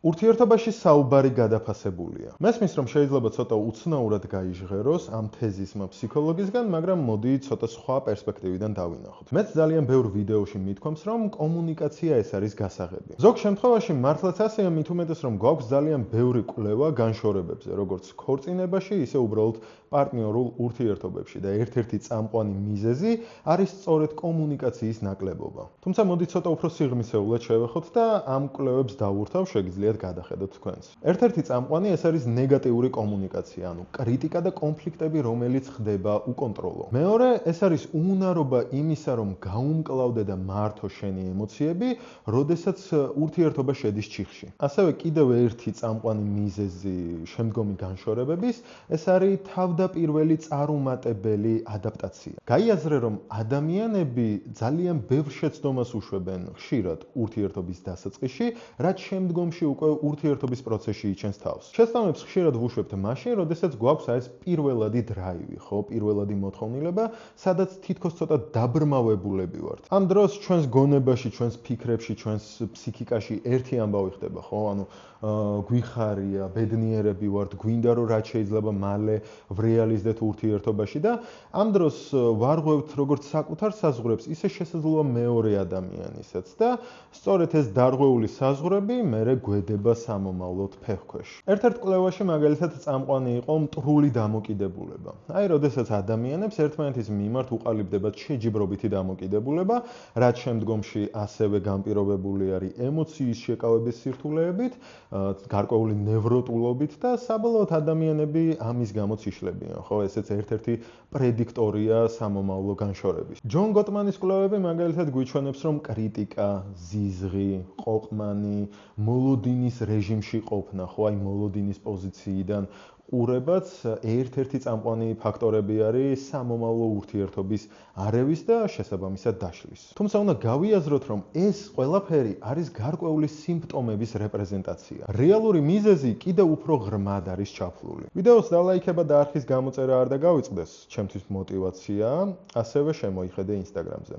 ურთიერთობაში საუბარი გადაფასებულია. მესმის, რომ შეიძლება ცოტა უცნაურად გაიჟღეროს ამ თეზისმა ფსიქოლოგისგან, მაგრამ მოდი ცოტა სხვა პერსპექტივიდან დავინახოთ. მეც ძალიან ბევრ ვიდეოში მithქვამს, რომ კომუნიკაცია ეს არის გასაღები. ზოგ შემთხვევაში მართლაც ასეა, მით უმეტეს, რომ გვაქვს ძალიან ბევრი კვლევა განშორებებზე, როგორც ქორწინებაში, ისე უბრალოდ პარტნიორულ ურთიერთობებში და ერთ-ერთი წამყვანი მიზეზი არის სწორედ კომუნიკაციის ნაკლებობა. თუმცა მოდი ცოტა უფრო სიღრმისეულად შევეხოთ და ამ კვლევებს დავურთავ, შეგიძლიათ გადახედოთ თქვენს. ერთ-ერთი წამყვანი ეს არის ნეგატიური კომუნიკაცია, ანუ კრიტიკა და კონფლიქტები, რომელიც ხდება უკონტროლო. მეორე ეს არის უუნარობა იმისა, რომ გაუმკლავდე და მართო შენი ემოციები, როდესაც ურთიერთობა შედის ჩიხში. ასევე კიდევ ერთი წამყვანი მიზეზი შემდგომი განშორებების, ეს არის თავდაპირველი წარუმატებელი ადაპტაცია. გაიაზრე, რომ ადამიანები ძალიან ბევრ შეცდომას უშვებენ ხშირად ურთიერთობის დასაწყისში, რაც შემდგომში უკვე ურთიერთობის პროცესში იჩენს თავს. შეცდომებს ხშირად ვუშვებთ მაშინ, როდესაც გვაქვს ეს პირველადი დრაივი, ხო, პირველადი მოთხოვნილება, სადაც თითქოს ცოტა დაბრმავებულები ვართ. ამ დროს ჩვენს გონებაში, ჩვენს ფიქრებში, ჩვენს ფსიქიკაში ერთი ამბავი ხდება, ხო? ანუ გვიხარია, ბედნიერები ვართ, გვინდა რომ რაც შეიძლება მალე ვრეალიზდეთ ურთიერთობაში და ამ დროს ვარღვევთ როგორც საკუთარ საზღვრებს, ისე შესაძლოა მეორე ადამიანისაც და სწორედ ეს დარღვეული საზღვრები მერე გვედება სამომავლოდ ფეხქვეშ. ერთ-ერთ კვლევაში მაგალითად წამყვანი იყო მტრული დამოკიდებულება. აი, როდესაც ადამიანებს ერთმანეთის მიმართ უყალიბდებათ შეჯიბრობითი დამოკიდებულება, რაც შემდგომში ასევე განპირობებული არის ემოციის შეკავების სირთულეებით, გარკვეული ნევროტულობით და საბოლოოდ ადამიანები ამის გამოც იშლებიან, ხო, ესეც ერთ-ერთი პრედიქტორია სამომავლო განშორების. ჯონ გოტმანის კვლევები მაგალითად გვიჩვენებს, რომ კრიტიკა, ზიზღი, ყოყმანი, მოლოდინის რეჟიმში ყოფნა, ხო, აი მოლოდინის პოზიციიდან ყურებაც ერთ-ერთი წამყვანი ფაქტორები არის სამომავლო ურთიერთობის არევის და შესაბამისად დაშლის. თუმცა უნდა გავიაზროთ, რომ ეს ყველაფერი არის გარკვეული სიმპტომების რეპრეზენტაცია. რეალური მიზეზი კიდევ უფრო ღრმად არის ჩაფლული. ვიდეოს დალაიქება და არხის გამოწერა არ დაგავიწყდეს, ჩემთვის мотиваციაა, ასევე შემოიხედე Instagram-ზე.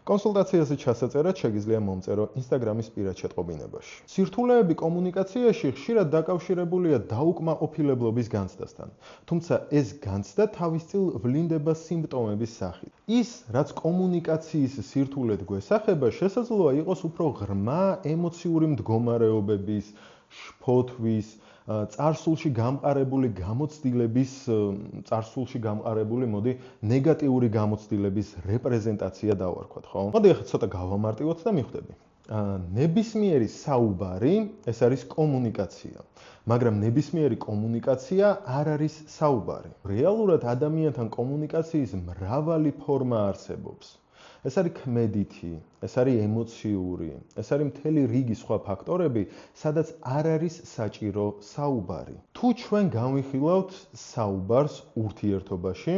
კონსულტაციაზე ჩასაწერად შეგიძლია მომწერო Instagram-ის პირად შეტყობინებაში. სირთულეები კომუნიკაციაში ხშირად დაკავშირებულია დაუკმაყოფილებლობის განცდასთან, თუმცა ეს განცდა თავისწილ ვლინდება სიმპტომების სახით. ის, რაც კომუნიკაციის სირთულედ გვესახება, შესაძლოა იყოს უფრო ღრმა ემოციური მდგომარეობების, შფოთვის, წარსულში გამყარებული გამოცდილების, წარსულში გამყარებული, მოდი, ნეგატიური გამოცდილების რეპრეზენტაცია დავარქვათ, ხო? მოდი ახლა ცოტა გავამარტივოთ და მიხვდები. ნებისმიერი საუბარი ეს არის კომუნიკაცია, მაგრამ ნებისმიერი კომუნიკაცია არ არის საუბარი. რეალურად ადამიანთან კომუნიკაციის მრავალი ფორმა არსებობს. ეს არის ქმედითი, ეს არის ემოციური, ეს არის მთელი რიგი სხვა ფაქტორები, სადაც არ არის საჭირო საუბარი. თუ ჩვენ განვიხილავთ საუბარს ურთიერთობაში,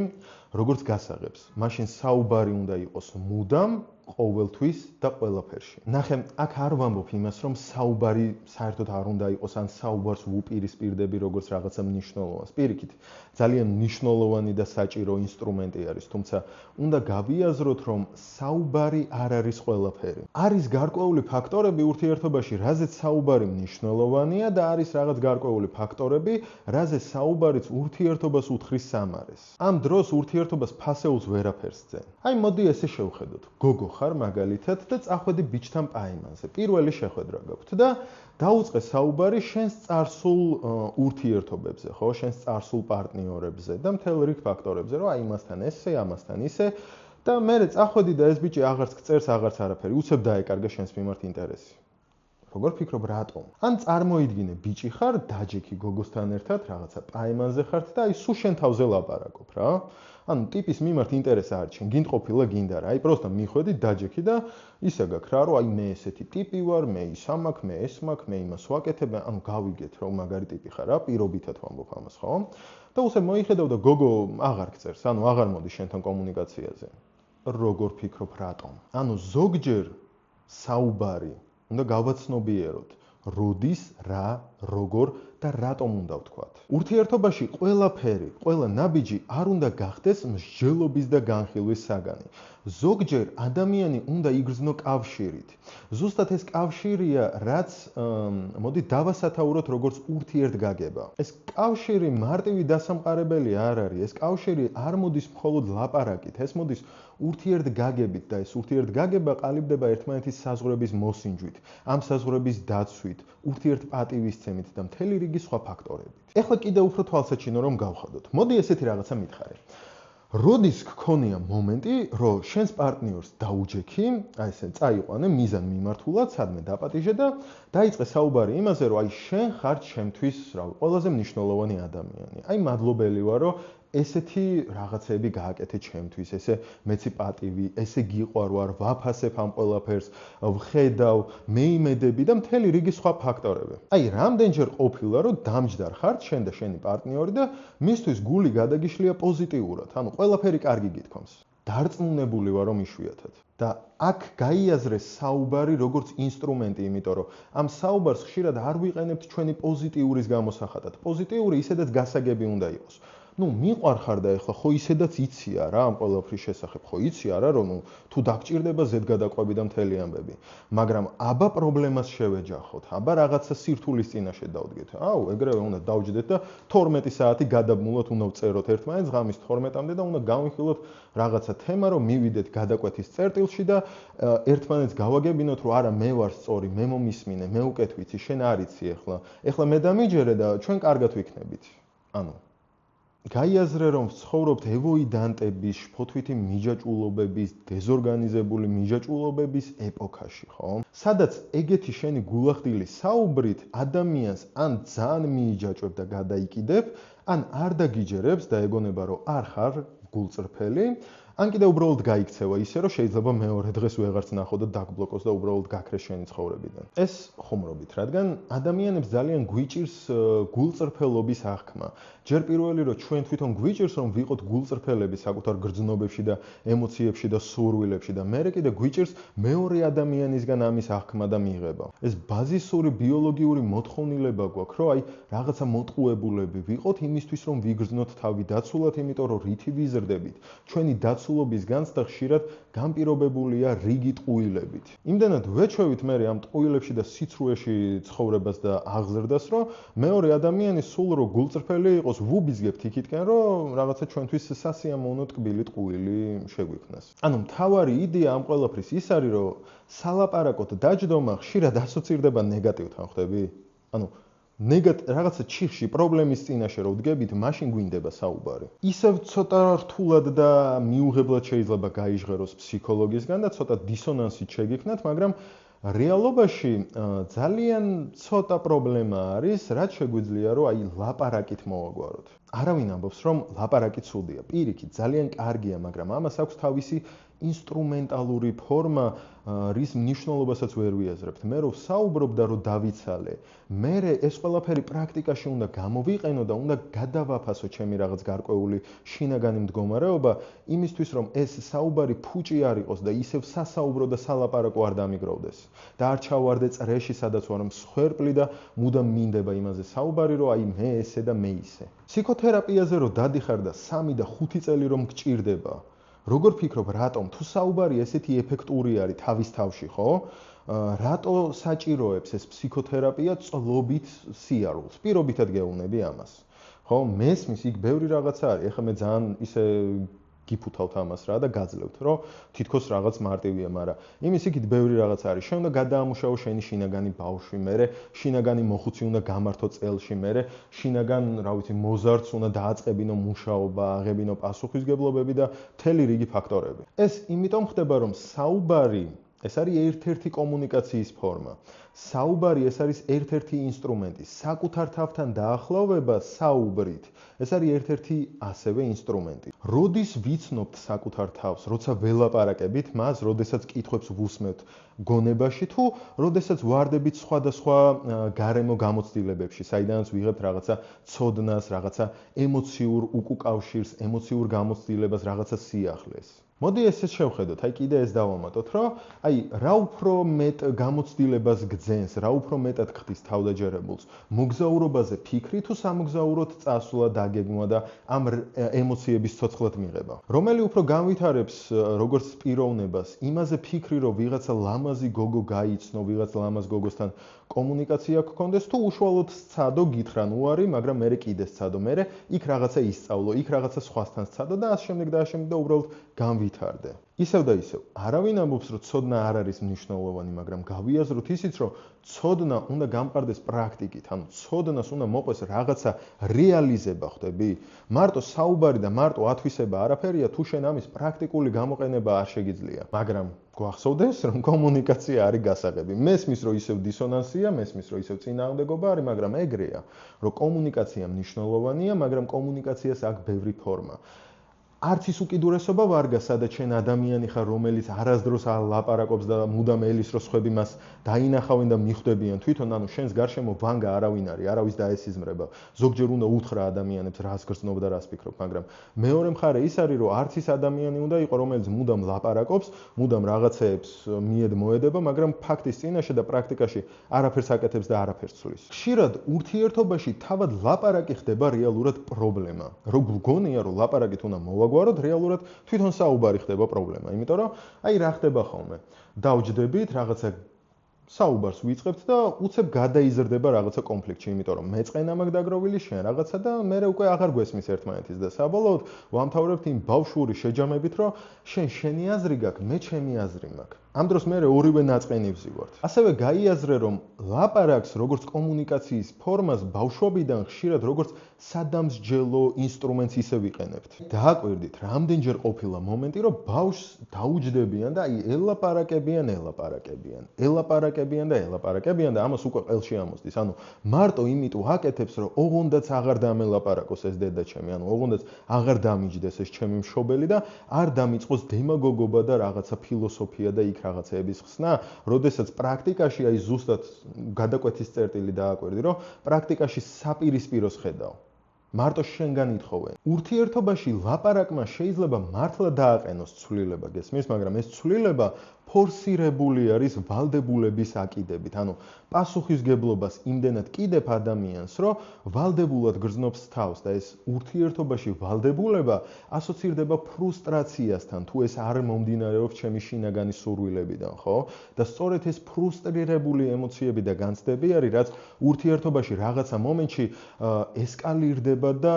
როგორც გასაღებს, მაშინ საუბარი უნდა იყოს მუდამ, ყოველთვის და ყველაფერში. ნახე, აქ არ ვამბობ იმას, რომ საუბარი საერთოდ არ უნდა იყოს, ან საუბარს ვუპირისპირდები როგორც რაღაცა მნიშვნელოვანს. პირიქით, ძალიან მნიშვნელოვანი და საჭირო ინსტრუმენტი არის, თუმცა უნდა გავიაზროთ, რომ საუბარი არ არის ყველაფერი. არის გარკვეული ფაქტორები ურთიერთობაში, რაზეც საუბარი მნიშვნელოვანია და არის რაღაც გარკვეული ფაქტორები, რაზეც საუბარიც ურთიერთობას უთხრის სამარეს. ამ დროს ურთიერთობას ფასეულს ვერაფერს ძენ. აი, მოდი ესე შევხედოთ. გოგო ხარ მაგალითად და წახვედი ბიჭთან პაიმანზე. პირველი შეხვედრა გაქვთ და დაუწყე საუბარი შენს წარსულ ურთიერთობებზე, ხო, შენს წარსულ პარტნიორებზე და მთელ რიგ ფაქტორებზე, რომ აი იმასთან ესე, ამასთან ისე და მერე წახვედი და ეს ბიჭი აღარც გწერს, აღარც არაფერი, უცებ დაეკარგა შენს მიმართ ინტერესი. როგორ ფიქრობ, რატომ? ან წარმოიდგინე, ბიჭი ხარ, დაჯექი გოგოსთან ერთად, რაღაცა პაიმანზე ხართ და აი სულ შენ თავზე ლაპარაკობ რა. ანუ ტიპის მიმართ ინტერესი არ ჩენ, გინდ ყოფილა გინდა რა. აი პროსტა მიხვედი, დაჯექი და ისა გაქვს რა, რომ აი მე ესეთი ტიპი ვარ, მე ის ამაქვს, მე ეს მაქვს, მე იმას ვაკეთებ, ანუ გავიგეთ რომ მაგარი ტიპი ხარ რა, პირობითად ვამბობ ამას, ხო? და უსე მოიხედავ და გოგო აღარ გწერს, ანუ აღარ მოდის შენთან კომუნიკაციაზე. როგორ ფიქრობ, რატომ? ანუ ზოგჯერ საუბარი უნდა გავაცნობიეროთ, როდის, რა, როგორ და რატომ უნდა ვთქვათ. ურთიერთობაში ყველაფერი, ყველა ნაბიჯი არ უნდა გახდეს მსჯელობის და განხილვის საგანი. ზოგჯერ ადამიანი უნდა იგრძნო კავშირით. ზუსტად ეს კავშირია, რაც მოდი დავასათაუროთ როგორც ურთიერთგაგება. ეს კავშირი მარტივი დასამყარებელი არ არის. ეს კავშირი არ მოდის მხოლოდ ლაპარაკით, ეს მოდის ურთიერთგაგებით და ეს ურთიერთგაგება ყალიბდება ერთმანეთის საზღვრების მოსინჯვით, ამ საზღვრების დაცვით, ურთიერთპატივისცემით და მთელი რიგი სხვა ფაქტორებით. ეხლა კიდევ უფრო თვალსაჩინო რომ გავხადოთ. მოდი ესეთი რაღაცა მითხარი. როდის გქონია მომენტი, რომ შენს პარტნიორს დაუჯექი, აი ესე წაიყვანე მიზან მიმართულად, სადმე დაპატიჟე და დაიწყე საუბარი იმაზე, რომ აი შენ ხარ ჩემთვის, ყველაზე მნიშვნელოვანი ადამიანი. აი მადლობელი ვარ, რომ ესეთი რაღაცები გააკეთე ჩემთვის, ესე მეცი პატივი, ესე გიყვარვარ, ვაფასებ ამ ყველაფერს, ვხედავ, მეიმედები და მთელი რიგი სხვა ფაქტორები. აი, რამდენჯერ ყოფილა, რომ დამჯდარ ხართ შენ და შენი პარტნიორი და მისთვის გული გადაგიშლია პოზიტიურად, ანუ ყველაფერი კარგი გითქვამს. დარწმუნებული ვარ, რომ იშვიათად. და აქ გაიაზრეს საუბარი როგორც ინსტრუმენტი, იმიტომ რომ ამ საუბარს ხშირად არ ვიყენებთ ჩვენი პოზიტიურის გამოსახატად. პოზიტიური ისედაც გასაგები უნდა იყოს. მიყვარხარ და ეხლა ხო ისედაც იცი არა ამ ყველაფრის შესახებ, ხო იცი არა რომ თუ დაგჭირდება ზედგადაყვები და მთელი ამბები, მაგრამ აბა პრობლემას შევეჯახოთ, აბა რაღაცა სირთულის წინაშე დავდგეთ. აუ, ეგრევე უნდა დავჯდეთ და 12 საათი გადაბმულად უნდა ვწეროთ ერთმანეთს ღამის 12-მდე და უნდა გავიხილოთ რაღაცა თემა, რომ მივიდეთ გადაკვეთის წერტილში და ერთმანეთს გავაგებინოთ, რომ არა მე ვარ სწორი, მე მომისმინე, მე უკეთ ვიცი, შენ არ იცი ეხლა მე დამიჯერე და ჩვენ კარგად ვიქნებით. ანუ გაიაზრე რომ ვცხოვრობთ ევოიდანტების, შფოთვითი მიჯაჭვულობების, დეზორგანიზებული მიჯაჭვულობების ეპოქაში, ხო? სადაც ეგეთი შენი გულახდილი საუბრით ადამიანს ან ძალიან მიიჯაჭვებ და გადაიკიდებ, ან არ დაგიჯერებს და ეგონება რომ არ ხარ გულწრფელი, ან კიდე უბრალოდ გაიქცევა ისე რომ შეიძლება მეორე დღეს ვეღარც ნახო და დაგბლოკოს და უბრალოდ გაქრეს შენი ცხოვრებიდან. ეს ხუმრობით, რადგან ადამიანებს ძალიან გვიჭირს გულწრფელობის აღქმა. ჯერ პირველი რომ ჩვენ თვითონ გვიჭირს რომ ვიყოთ გულწრფელები საკუთარ გრძნობებში და ემოციებში და სურვილებში და მერე კიდე გვიჭირს მეორე ადამიანისგან ამის აღქმა და მიღება. ეს ბაზისური ბიოლოგიური მოთხოვნილება გვაქვს, რომ აი რაღაცა მოტყუებულები ვიყოთ იმისთვის რომ ვიგრძნოთ თავი დაცულად, იმიტომ რომ რითი ვიზრდებით. ჩვენი დაცულობის განცდა ხშირად განპირობებულია რიგი ტყუილებით. იმდენად ვეჩვევით მე ამ ტყუილებში და სიცრუეში ცხოვრებას და აღზრდას, რომ მეორე ადამიანი სულ რო გულწრფელი იყოს, ვუბიზგებთ იქითკენ, რომ რაღაცა ჩვენთვის სასიამოვნო ტკბილი ტყუილი შეგვიქმნას. ანუ მთავარი იდეა ამ ყველაფრის ის არის, რომ სალაპარაკოთ დაჯდომა ხშირად ასოცირდება ნეგატივთან, ხვდები? ანუ რაღაცა ჩიხში პრობლემის წინაშე რო ვდგებით, მაშინ გვინდება საუბარი. ისევ ცოტა რთულად და მიუღებლად შეიძლება გაიჟღეროს ფსიქოლოგისგან და ცოტა დისონანსით შეგიქმნათ, მაგრამ რეალობაში ძალიან ცოტა პრობლემა არის, რაც შეგვიძლია რომ აი ლაპარაკით მოვაგვაროთ. არავინ ამბობს რომ ლაპარაკი ცუდია. პირიქით, ძალიან კარგია, მაგრამ ამას აქვს თავისი ინსტრუმენტალური ფორმა, რის მნიშვნელობასაც ვერ ვიაზრებთ. მე რო ვსაუბრობ და რო დავიცალე, მე ეს ყველაფერი პრაქტიკაში უნდა გამოვიყენო და უნდა გადავაფასო ჩემი რაღაც გარკვეული შინაგანი მდგომარეობა, იმისთვის რომ ეს საუბარი ფუჭი არ იყოს და ისევ სასაუბრო და სალაპარაკო არ დამიგროვდეს. და არ ჩავარდე წრეში, სადაც ვარ მსხვერპლი და მუდამ მინდება იმაზე საუბარი, რომ აი მე ესე და მე ისე. ფსიქოთერაპიაზე რო დადიხარ და 3 და 5 წელი რომ გჭირდება, როგორ ფიქრობ, რატომ თუ საუბარი ესეთი ეფექტური არის თავის თავში, ხო? რატო საჭიროებს ეს ფსიქოთერაპია წლობით სიარულს? პირობითად გეუბნები ამას. ხო, მესმის იქ ბევრი რაღაცა არის. ეხლა მე ძალიან ისე გიფუთავთ ამას რა და გაძლევთ, რომ თითქოს რაღაც მარტივია, მაგრამ იმის იქით ბევრი რაღაც არის. შენ უნდა გადაამუშავო შენი შინაგანი ბავშვი, მერე შინაგანი მოხუცი უნდა გამართო წელში, მერე შინაგან, რა ვიცი, მოზარდს უნდა დააწყებინო მუშაობა, აღებინო პასუხისგებლობები და მთელი რიგი ფაქტორები. ეს იმიტომ ხდება, რომ საუბარი ეს არის ერთ-ერთი კომუნიკაციის ფორმა. საუბარი ეს არის ერთ-ერთი ინსტრუმენტი. საკუთარ თავთან დაახლოვება საუბრით. ეს არის ერთ-ერთი ასევე ინსტრუმენტი. როდის ვიცნობთ საკუთარ თავს, როცა ველაპარაკებით მას, როდესაც კითხვებს ვუსმევთ გონებაში თუ როდესაც ვარდებით სხვადასხვა გარემო გამოცდილებებში, საიდანაც ვიღებთ რაღაცა ცოდნას, რაღაცა ემოციურ უკუკავშირს, ემოციურ გამოცდილებას, რაღაცა სიახლეს. მოდი ესეც შევხედოთ, აი კიდე ეს დავამატოთ, რომ აი რა უფრო მეტ გამოცდილებას გძენს, რა უფრო მეტად ხდის თავდაჯერებულს, მოგზაურობაზე ფიქრი თუ სამოგზაუროდ წასვლა, დაგეგმვა და ამ ემოციების ცოცხლად მიღება. რომელი უფრო განვითარებს როგორც პიროვნებას, იმაზე ფიქრი, რომ ვიღაცა ლამაზი გოგო გაიცნო, ვიღაც ლამაზ გოგოსთან კომუნიკაცია გქონდეს თუ უშუალოდ სცადო, გითხრან უარი, მაგრამ მე კიდე სცადო, მე იქ რაღაცა ისწავლო, იქ რაღაცა სხვასთან სცადო და ასე შემდეგ და ასე შემდეგ და უბრალოდ განვითარდე. ისევ და ისევ, არავინ ამბობს, რომ ცოდნა არ არის მნიშვნელოვანი, მაგრამ გავიაზროთ ისიც, რომ ცოდნა უნდა გამყარდეს პრაქტიკით, ანუ ცოდნას უნდა მოყვეს რაღაცა რეალიზება, ხვდები? მარტო საუბარი და მარტო ათვისება არაფერია, თუ შენ ამის პრაქტიკული გამოყენება არ შეგიძლია. მაგრამ გვახსოვდეს, რომ კომუნიკაცია არის გასაღები. მესმის, რომ ისევ დისონანსია, მესმის, რომ ისევ წინააღმდეგობა არის, მაგრამ ეგრეა, რომ კომუნიკაცია მნიშვნელოვანია, მაგრამ კომუნიკაციას აქვს ბევრი ფორმა. არც ის უკიდურესობა ვარგა, სადაც შენ ადამიანი ხარ, რომელიც არასდროს ლაპარაკობს და მუდამ ელის რო სხვები მას დაინახავენ და მიხვდებიან თვითონ, ანუ შენს გარშემო ვანგა არავინ არის, არავის დაესიზმრება. ზოგჯერ უნდა უთხრა ადამიანებს რას გრძნობ და რას ფიქრობ, მაგრამ მეორე მხარე ის არის, რომ არც ის ადამიანი უნდა იყო, რომელიც მუდამ ლაპარაკობს, მუდამ რაღაცეებს მიედმოედება, მაგრამ ფაქტის წინაშე და პრაქტიკაში არაფერს აკეთებს და არაფერს ცulis. ხშირად ურთიერთობაში თავად ლაპარაკი ხდება რეალურად პრობლემა. რო გგონია, რომ ლაპარაკით უნდა გვაროდ რეალურად თვითონ საუბარი ხდება პრობლემა, იმიტომ რომ აი რა ხდება ხოლმე. დავჯდებით, რაღაცა საუბარს ვიწყებთ და უცებ გადაიზრდება რაღაცა კონფლიქტში, იმიტომ რომ მეწყენა მაქვს დაგროვილი, შენ რაღაცა და მე უკვე აღარ გვესმის ერთმანეთის და საბოლოოდ ვამთავრებთ იმ ბავშვური შეჯამებით, რომ შენი აზრი გაქვს, მე ჩემი აზრი მაქვს. ამ დროს მე ორივე ნაწყენი ვზივართ. ასევე გაიაზრე, რომ ლაპარაკს როგორც კომუნიკაციის ფორმას ბავშვობიდან ხშირად როგორც სადამსჯელო ინსტრუმენტს ისე ვიყენებთ. დააკვირდით, რამდენჯერ ყოფილა მომენტი, რომ ბავშვს დაუჯდებიან და აი ელაპარაკებიან და ამას უკვე ყელში ამოსდის. ანუ მარტო იმიტომ აკეთებს, რომ ოღონდაც აღარ დამელაპარაკოს ეს დედა ჩემი, ანუ ოღონდაც აღარ დამიჯდეს ეს ჩემი მშობელი და არ დამიწყოს დემაგოგობა და რაღაცა ფილოსოფია და იქ რაღაცეების ხსნა, როდესაც პრაქტიკაში აი ზუსტად გადაკვეთის წერტილი დააკვირდი, რომ პრაქტიკაში საპირისპიროს ხედავ. მარტო შენგან ითხოვენ. ურთიერთობაში ლაპარაკმა შეიძლება მართლა დააყენოს ცვლილება, გესმის, მაგრამ ეს ცვლილება ფორსირებული არის ვალდებულების აკიდებით. ანუ პასუხისგებლობას იმდენად კიდებ ადამიანს, რომ ვალდებულად გრძნობს თავს და ეს ურთიერთობაში ვალდებულება ასოცირდება ფრუსტრაციასთან, თუ ეს არ მომდინარეობს ჩემი შინაგანი სურვილებიდან, ხო? და სწორედ ეს ფრუსტრირებული ემოციები და განცდები არის, რაც ურთიერთობაში რაღაცა მომენტში ესკალირდება და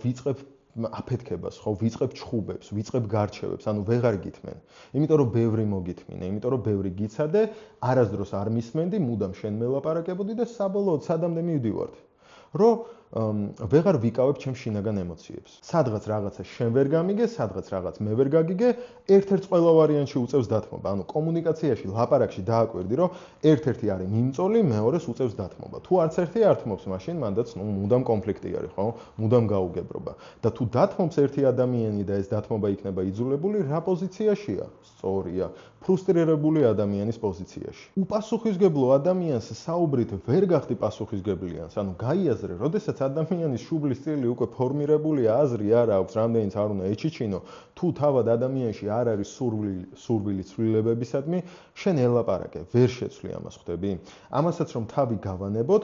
ვიწყებ აფეთქებას, ხო, ვიწყებ ჩხუბებს, ვიწყებ გარჩევებს, ანუ ვეღარ გითმენ. იმიტომ რომ ბევრი მოგითმინე, იმიტომ რომ ბევრი გიცადე, არასდროს არ მისმენდი, მუდამ შენ მელაპარაკებოდი და საბოლოოდ სადამდე მივდივართ. რომ ვეღარ ვიკავებ ჩემს შინაგან ემოციებს. სადღაც რაღაცა შენ ვერ გამიგე, სადღაც რაღაც მე ვერ გაგიგე, ერთ-ერთ ყველა ვარიანტში უწევს დათმობა. ანუ კომუნიკაციაში, ლაპარაკში დააკვირდი, რომ ერთ-ერთი არის მიმწოლი, მეორეს უწევს დათმობა. თუ არც ერთი არ თმობს, მაშინ მანდაც მუდამ კონფლიქტი არის, ხო? მუდამ გაუგებრობა. და თუ დათმობს ერთი ადამიანი და ეს დათმობა იქნება იძულებული, რა პოზიციაშია? სწორია, ფრუსტრირებული ადამიანის პოზიციაში. უპასუხისგებლო ადამიანს საუბრით ვერ გახდი პასუხისგებლიანს, ანუ გაიაზრე, როდესაც ადამიანის შუბლის წილი უკვე ფორმირებულია, აზრი არ აქვს, რამდენიც არ უნდა ეჩიჩინო, თუ თავად ადამიანში არ არის სურვილი ცვლილებებისადმი, შენ ელაპარაკე, ვერ შეცვლი ამას, ხვდები? ამასაც რომ თავი გავანებოთ,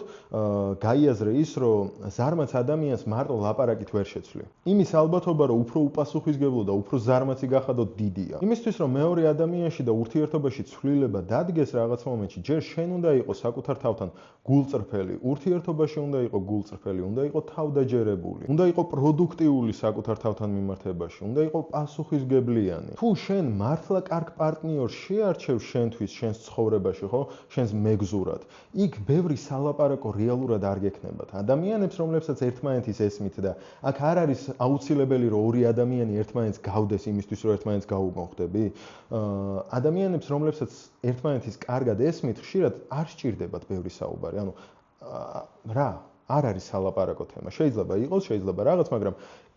გაიაზრე ის, რომ ზარმაც ადამიანს მარტო ლაპარაკით ვერ შეცვლი. იმის ალბათობა, რომ უფრო უპასუხისგებლო და უფრო ზარმაცი გახადოთ დიდია. იმისთვის, რომ მეორე ადამიანში და ურთიერთობაში ცვლილება დადგეს რაღაც მომენტში, ჯერ შენ უნდა იყოს საკუთარ თავთან გულწრფელი, ურთიერთობაში უნდა იყოს გულწრფელი, უნდა იყოს თავდაჯერებული, უნდა იყოს პროდუქტიული საკუთარ თავთან მიმართებაში, უნდა იყოს პასუხისგებლიანი. თუ შენ მართლა კარგ პარტნიორს შეარჩევ შენთვის, შენს ცხოვრებაში, ხო, შენს მეგზურად, იქ ბევრი სალაპარაკო რეალურად არ გექნებათ. ადამიანებს, რომლებსაც ერთმანეთის ესმით და აქ არ არის აუცილებელი, რომ ორი ადამიანი ერთმანეთს გავდეს იმისთვის, რომ ერთმანეთს გაუგონხდები. ადამიანებს, რომლებსაც ერთმანეთის კარგად ესმით, ხშირად არ სჭირდებათ ბევრი საუბარი. ანუ რა, არ არის სალაპარაკო თემა. შეიძლება იყოს, შეიძლება რაღაც, მაგრამ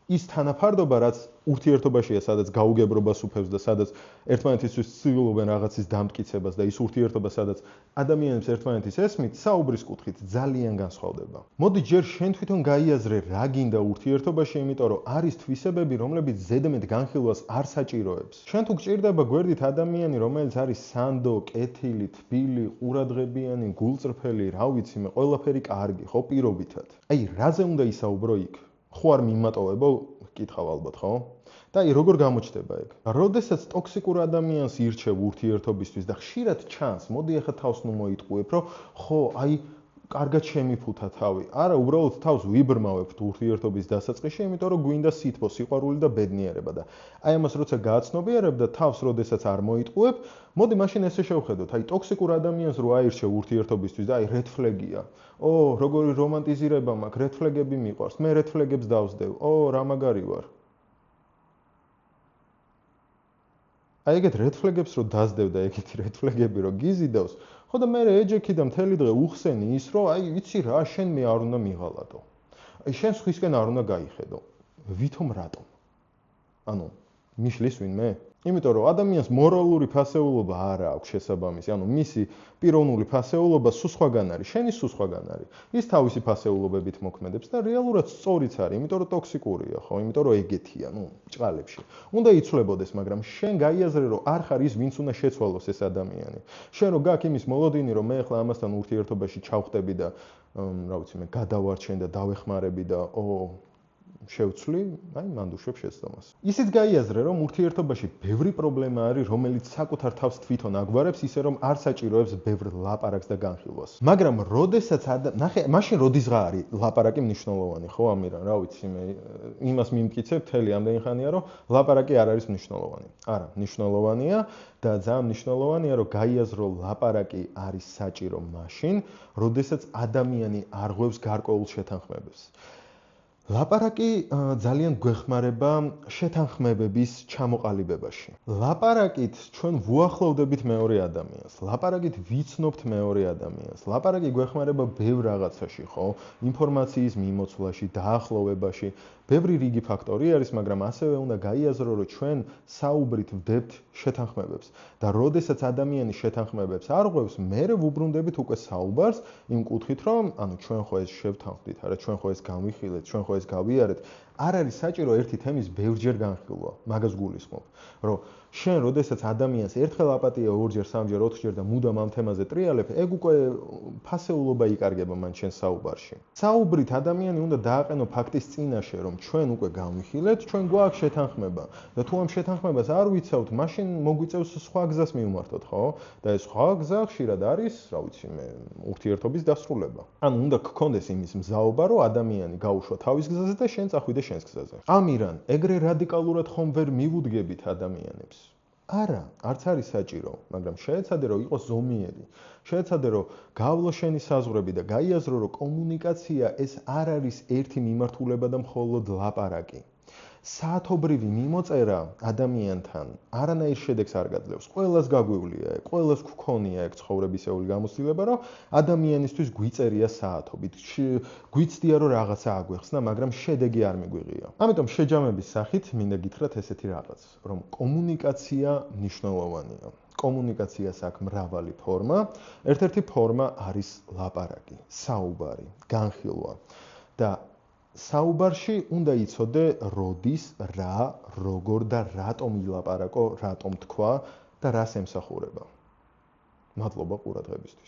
ის თანაფარდობა, რაც ურთიერთობაშია, სადაც გაუგებრობას უფევს და სადაც ერთმანეთისთვის ცდილობენ რაღაცის დამტკიცებას და ის ურთიერთობა, სადაც ადამიანებს ერთმანეთის ესმით, საუბრის კუთხით ძალიან განსხვავდება. მოდი ჯერ შენ თვითონ გაიაზრე, რა გინდა ურთიერთობაში, იმიტომ რომ არის თვისებები, რომლებიც ზედმეტ განხილვას არ საჭიროებს. შენ თუ გჭირდება გვერდით ადამიანი, რომელიც არის სანდო, კეთილი, თბილი, ყურადღებიანი, გულწრფელი, რა ვიცი მე, ყველაფერი კარგი, ხო, პირობითად. აი, რაზე უნდა ისაუბრო იქ? ხო არ მიმატოვებო, კითხავ ალბათ, ხო? და აი როგორ გამოჩნდება ეგ? როდესაც ტოქსიკურ ადამიანს ირჩევ ურთიერთობისთვის და ხშირად ჩანს, მოდი ახლა თავს ნუ მოიტყუებ, რომ ხო, აი კარგად შემიფუთა თავი. არა, უბრალოდ თავს ვიბრმავებ ურთიერთობის დასაწყისში, იმიტომ რომ გვინდა სითბო, სიყვარული და ბედნიერება და აი ამას როცა გააცნობიერებ და თავს როდესაც არ მოიტყუებ, მოდი მაშინ ესე შევხედოთ, აი ტოქსიკურ ადამიანს რო აირჩევ ურთიერთობისთვის და აი რედ ფლეგია. ო, როგორი რომანტიზირება მაქვს, რედ ფლეგები მიყვარს, მე რედ ფლეგებს დავსდევ. ო, რა მაგარი ვარ. აი ეგეთ რედ ფლეგებს რო დასდევ და ეგეთი რედ ფლეგები რო გიზიდავს, ხო და მე ეჯექი და მთელი დღე უხსენი ის, რომ აი ვიცი რა, შენ მე არ უნდა მიღალატო. აი შენ სხვისკენ არ უნდა გაიხედო. ვითომ რატომ? ანუ მიშლის ვინმე? იმიტომ რომ ადამიანს მორალური ფასეულობა არ აქვს შესაბამისი, ანუ მისი პიროვნული ფასეულობა სულ სხვაგან არის, შენი სულ სხვაგან არის. ის თავისი ფასეულობებით მოქმედებს და რეალურად სწორიც არის, იმიტომ რომ ტოქსიკურია, ხო? იმიტომ რომ ეგეთია, ნუ ჭყალებში. უნდა იცვლებოდეს, მაგრამ შენ გაიაზრე, რომ არ ხარ ის, ვინც უნდა შეცვალოს ეს ადამიანი. შენ რო გაქვს იმის მოლოდინი, რომ მე ახლა ამასთან ურთიერთობაში ჩავხტები და რა ვიცი მე, გადავარჩენ და დავეხმარები და შევცვლი, აი მანდ უშვებ შეცდომას. ისიც გაიაზრე, რომ ურთიერთობაში ბევრი პრობლემა არის, რომელიც საკუთარ თავს თვითონ აგვარებს, ისე რომ არ საჭიროებს ბევრ ლაპარაკს და განხილვას. მაგრამ როდესაც ნახე, მაშინ როდისღა არის ლაპარაკი მნიშვნელოვანი, ხო, ამირან, რა ვიცი მე, იმას მიმტკიცებ მთელი ამდენი ხანია, რომ ლაპარაკი არ არის მნიშვნელოვანი. არა, მნიშვნელოვანია და ძალიან მნიშვნელოვანია, რომ გაიაზრო ლაპარაკი არის საჭირო მაშინ, როდესაც ადამიანი არღვევს გარკვეულ შეთანხმებებს. ლაპარაკი ძალიან გვეხმარება შეთანხმებების ჩამოყალიბებაში. ლაპარაკით ჩვენ ვუახლოვდებით მეორე ადამიანს. ლაპარაკით ვიცნობთ მეორე ადამიანს. ლაპარაკი გვეხმარება ბევრ რაღაცაში, ხო? ინფორმაციის მიმოცვლაში, დაახლოვებაში. ბევრი რიგი ფაქტორი არის, მაგრამ ასევე უნდა გაიაზრო, რომ ჩვენ საუბრით ვდებთ შეთანხმებებს და როდესაც ადამიანი შეთანხმებებს არღვევს, მერე ვუბრუნდებით უკვე საუბარს იმ კუთხით, რომ ანუ ჩვენ ხო ეს შევთანხმდით, არა ჩვენ ხო ეს გავიხილეთ, ჩვენ ხო ეს გავიარეთ. არ არის საჭირო ერთი თემის ბევრჯერ განხილვა, მაგას გულისხმობ, რომ შენ როდესაც ადამიანს ერთხელ აპატია, ორჯერ, სამჯერ, ოთხჯერ და მუდამ ამ თემაზე ტრიალებ, ეგ უკვე ფასეულობა იკარგება მან შენ საუბარში. საუბრით ადამიანი უნდა დააყენო ფაქტის წინაშე, რომ ჩვენ უკვე გავიხილეთ, ჩვენ გვაქვს შეთანხმება და თუ ამ შეთანხმებას არ ვიცავთ, მაშინ მოგვიწევს სხვა გზას მივმართოთ, ხო? და ეს სხვა გზა ხშირად არის, რა ვიცი მე, ურთიერთობის დასრულება. ანუ უნდა გქონდეს იმის მზაობა, რომ ადამიანი გაუშვა თავის გზაზე და შენ წახვიდე შენს გზაზე. ამირან, ეგრე რადიკალურად ხომ ვერ მივუდგებით ადამიანებს. არა, არც არის საჭირო, მაგრამ შეეცადე რომ იყოს ზომიერი. შეეცადე რომ გავლო შენი საზღვრები და გაიაზრო რომ კომუნიკაცია ეს არ არის ერთი მიმართულება და მხოლოდ ლაპარაკი. საათობრივი მიმოწერა ადამიანთან არანაირ შედეგს არ გაძლევს. ყველას გაგვივლია, ყველას გქონია ეგ ცხოვრებისეული გამოცდილება, რომ ადამიანისთვის გვიწერია საათობით. გვიცდია რომ რაღაცა აგვეხსნა, მაგრამ შედეგი არ მიგვიღია. ამიტომ შეჯამების სახით მინდა გითხრათ ესეთი რაღაც, რომ კომუნიკაცია მნიშვნელოვანია. კომუნიკაციას აქვს მრავალი ფორმა. ერთ-ერთი ფორმა არის ლაპარაკი, საუბარი, განხილვა და საუბარში უნდა იცოდე როდის, რა, როგორ და რატომ ილაპარაკო, რატომ თქვა და რას ემსახურება. მადლობა ყურადღებისთვის.